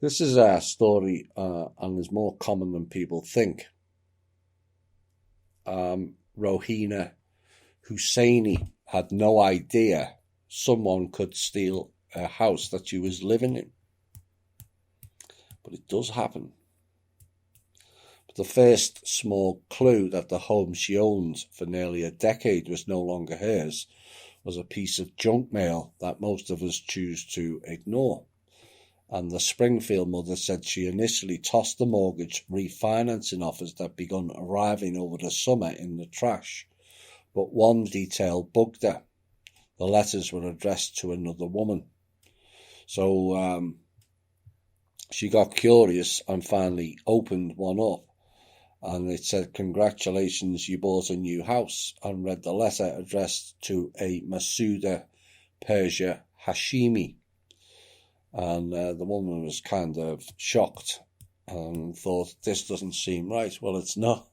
This is a story and is more common than people think. Rohina Husseini had no idea someone could steal a house that she was living in. But it does happen. But the first small clue that the home she owned for nearly a decade was no longer hers was a piece of junk mail that most of us choose to ignore. And the Springfield mother said she initially tossed the mortgage refinancing offers that begun arriving over the summer in the trash. But one detail bugged her. The letters were addressed to another woman. So she got curious and finally opened one up. And it said, "Congratulations, you bought a new house," and read the letter addressed to a Masuda Persia Hashimi. And the woman was kind of shocked and thought, this doesn't seem right. Well, it's not,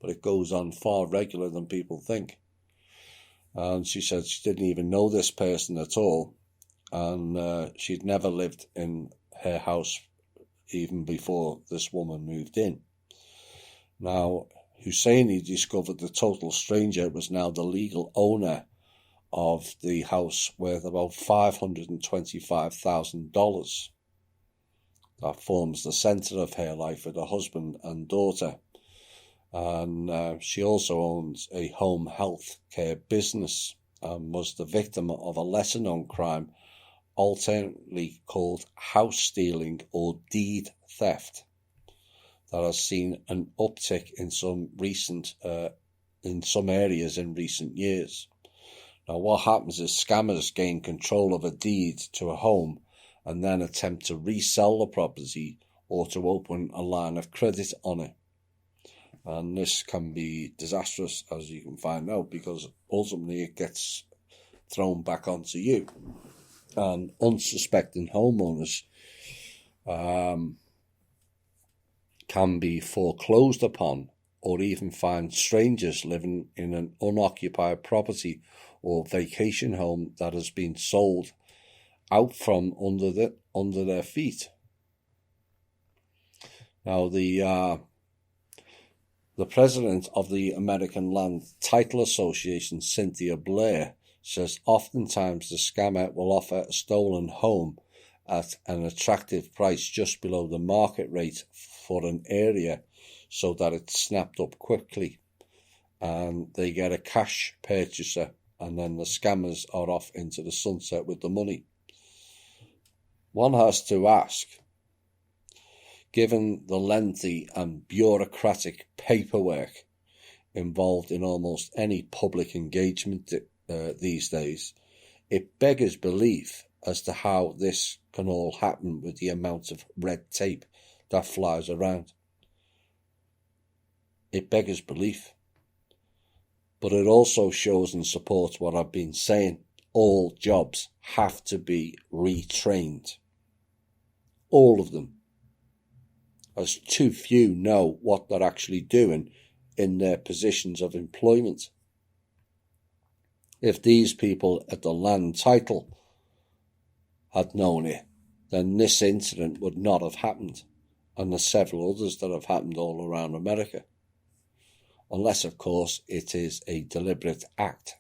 but it goes on far regular than people think. And she said she didn't even know this person at all, and she'd never lived in her house even before this woman moved in. Now, Husseini discovered the total stranger was now the legal owner of the house, worth about $525,000. That forms the centre of her life with her husband and daughter. And she also owns a home health care business and was the victim of a lesser-known crime, alternately called house stealing or deed theft, that has seen an uptick in some areas in recent years. Now, what happens is scammers gain control of a deed to a home and then attempt to resell the property or to open a line of credit on it. And this can be disastrous, as you can find out, because ultimately it gets thrown back onto you. And unsuspecting homeowners can be foreclosed upon or even find strangers living in an unoccupied property or vacation home that has been sold out from under their feet. Now, the president of the American Land Title Association, Cynthia Blair, says oftentimes the scammer will offer a stolen home at an attractive price just below the market rate for an area so that it's snapped up quickly and they get a cash purchaser, and then the scammers are off into the sunset with the money. One has to ask, given the lengthy and bureaucratic paperwork involved in almost any public engagement these days, it beggars belief as to how this can all happen with the amount of red tape that flies around. It beggars belief. But it also shows and supports what I've been saying. All jobs have to be retrained. All of them. As too few know what they're actually doing in their positions of employment. If these people at the land title had known it, then this incident would not have happened, and there's several others that have happened all around America. Unless, of course, it is a deliberate act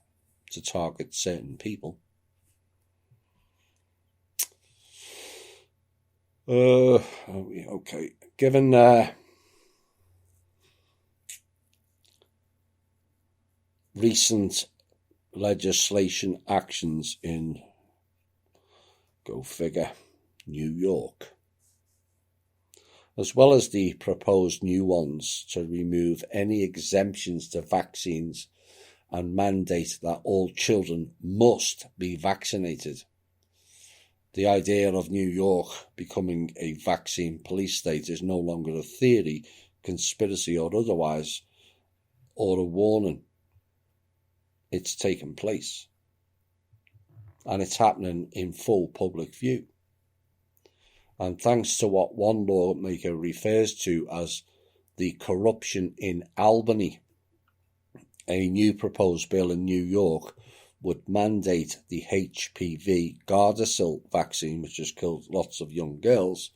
to target certain people. Okay. Given recent legislation actions in, go figure, New York, as well as the proposed new ones to remove any exemptions to vaccines and mandate that all children must be vaccinated. The idea of New York becoming a vaccine police state is no longer a theory, conspiracy or otherwise, or a warning. It's taken place. And it's happening in full public view. And thanks to what one lawmaker refers to as the corruption in Albany, a new proposed bill in New York would mandate the HPV Gardasil vaccine, which has killed lots of young girls,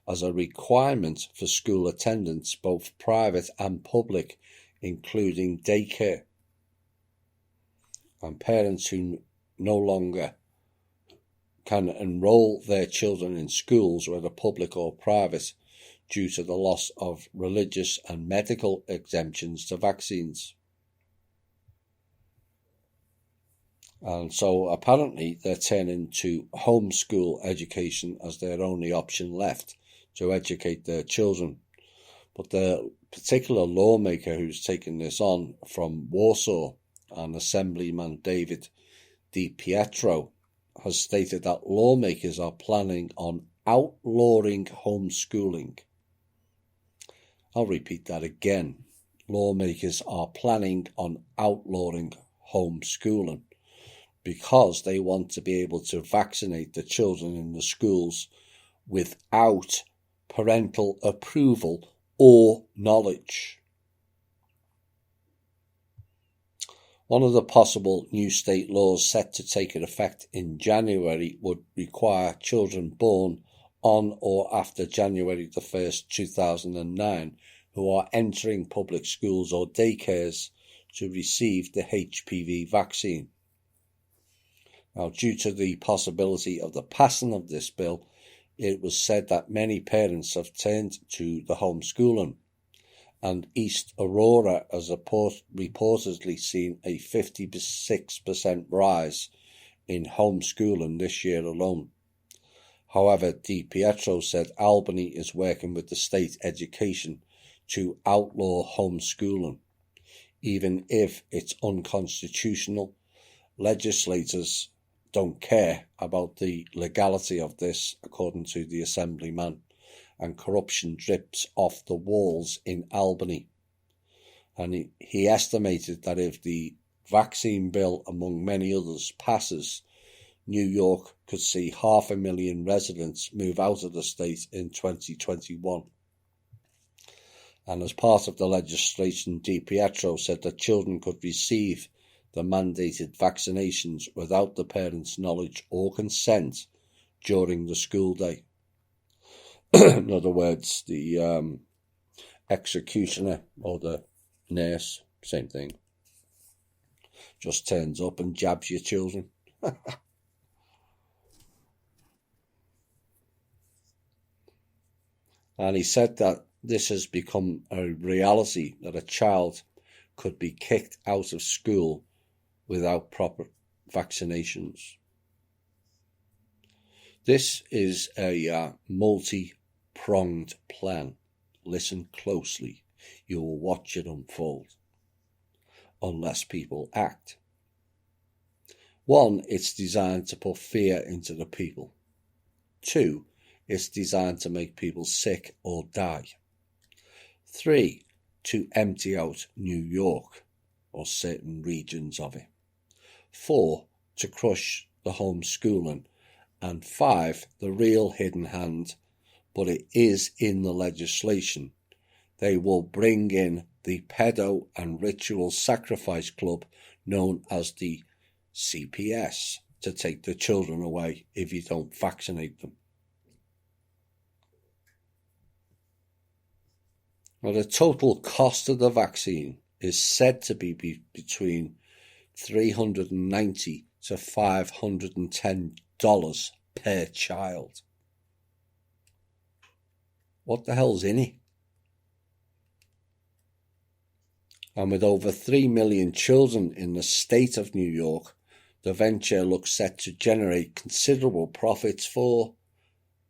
as a requirement for school attendance, both private and public, including daycare. And parents who no longer can enroll their children in schools, whether public or private, due to the loss of religious and medical exemptions to vaccines. And so apparently they're turning to homeschool education as their only option left to educate their children. But the particular lawmaker who's taken this on from Warsaw, and Assemblyman David DiPietro, has stated that lawmakers are planning on outlawing homeschooling. I'll repeat that again. Lawmakers are planning on outlawing homeschooling because they want to be able to vaccinate the children in the schools without parental approval or knowledge. One of the possible new state laws set to take effect in January would require children born on or after January the 1st, 2009, who are entering public schools or daycares to receive the HPV vaccine. Now, due to the possibility of the passing of this bill, it was said that many parents have turned to the homeschooling, and East Aurora has reportedly seen a 56% rise in homeschooling this year alone. However, DiPietro said Albany is working with the state education to outlaw homeschooling. Even if it's unconstitutional, legislators don't care about the legality of this, according to the Assemblyman, and corruption drips off the walls in Albany. And he estimated that if the vaccine bill, among many others, passes, New York could see 500,000 residents move out of the state in 2021. And as part of the legislation, DiPietro said that children could receive the mandated vaccinations without the parents' knowledge or consent during the school day. In other words, the executioner or the nurse, same thing, just turns up and jabs your children. And he said that this has become a reality, that a child could be kicked out of school without proper vaccinations. This is a multi-pronged plan. Listen closely. You will watch it unfold, unless people act. 1, it's designed to put fear into the people. 2, it's designed to make people sick or die. 3, to empty out New York or certain regions of it. 4, to crush the homeschooling. And 5, the real hidden hand, but it is in the legislation. They will bring in the pedo and ritual sacrifice club known as the CPS to take the children away if you don't vaccinate them. Now, the total cost of the vaccine is said to be between $390 to $510 per child. What the hell's in it? And with over 3 million children in the state of New York, the venture looks set to generate considerable profits for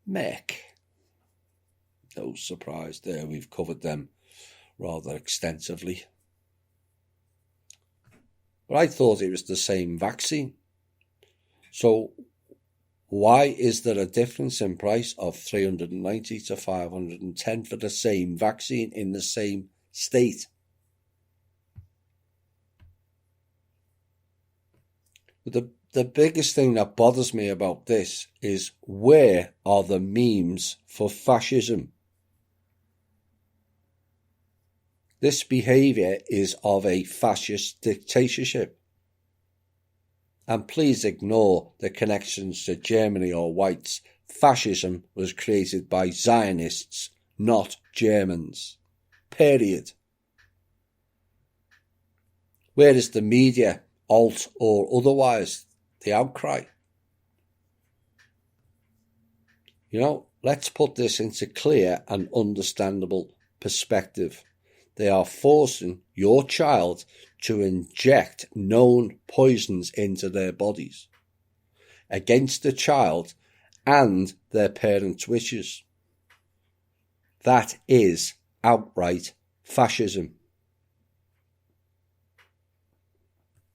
Merck. No surprise there, we've covered them rather extensively. But I thought it was the same vaccine. So why is there a difference in price of $390 to $510 for the same vaccine in the same state? But the biggest thing that bothers me about this is, where are the memes for fascism? This behaviour is of a fascist dictatorship. And please ignore the connections to Germany or whites. Fascism was created by Zionists, not Germans. Period. Where is the media, alt or otherwise, the outcry? Let's put this into clear and understandable perspective. They are forcing your child to inject known poisons into their bodies against the child and their parents' wishes. That is outright fascism.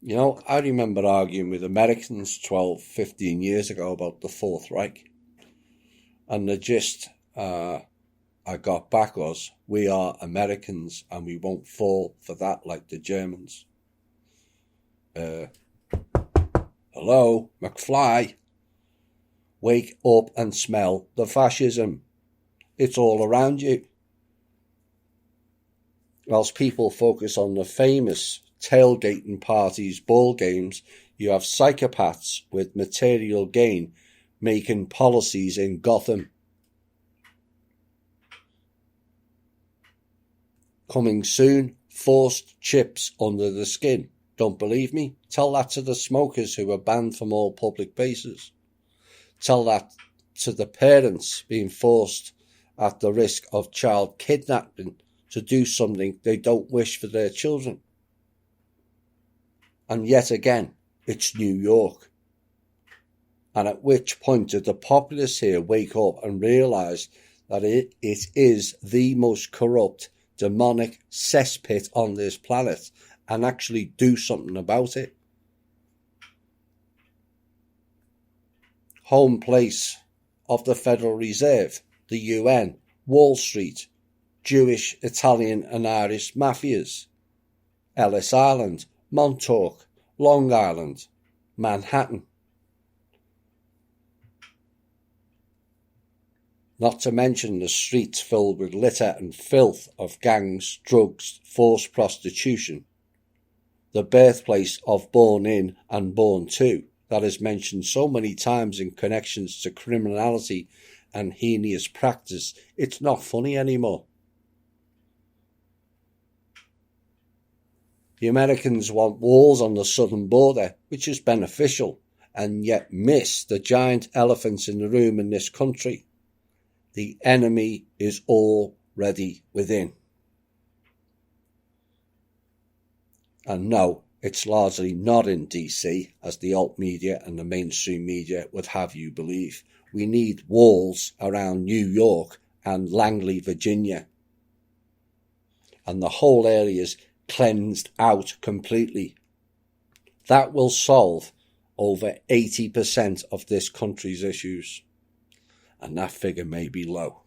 I remember arguing with Americans 12, 15 years ago about the Fourth Reich. And the gist I got back was, we are Americans and we won't fall for that like the Germans. Hello, McFly. Wake up and smell the fascism. It's all around you. Whilst people focus on the famous tailgating parties, ball games, you have psychopaths with material gain making policies in Gotham. Coming soon, forced chips under the skin. Don't believe me? Tell that to the smokers who are banned from all public places. Tell that to the parents being forced at the risk of child kidnapping to do something they don't wish for their children. And yet again, it's New York. And at which point did the populace here wake up and realise that it is the most corrupt, demonic cesspit on this planet and actually do something about it? Home place of the Federal Reserve, the UN, Wall Street, Jewish, Italian and Irish mafias, Ellis Island, Montauk, Long Island, Manhattan. Not to mention the streets filled with litter and filth of gangs, drugs, forced prostitution. The birthplace of Born In and Born To, that is mentioned so many times in connections to criminality and heinous practice, it's not funny anymore. The Americans want walls on the southern border, which is beneficial, and yet miss the giant elephants in the room in this country. The enemy is already within. And no, it's largely not in DC, as the alt media and the mainstream media would have you believe. We need walls around New York and Langley, Virginia. And the whole area's cleansed out completely. That will solve over 80% of this country's issues. And that figure may be low.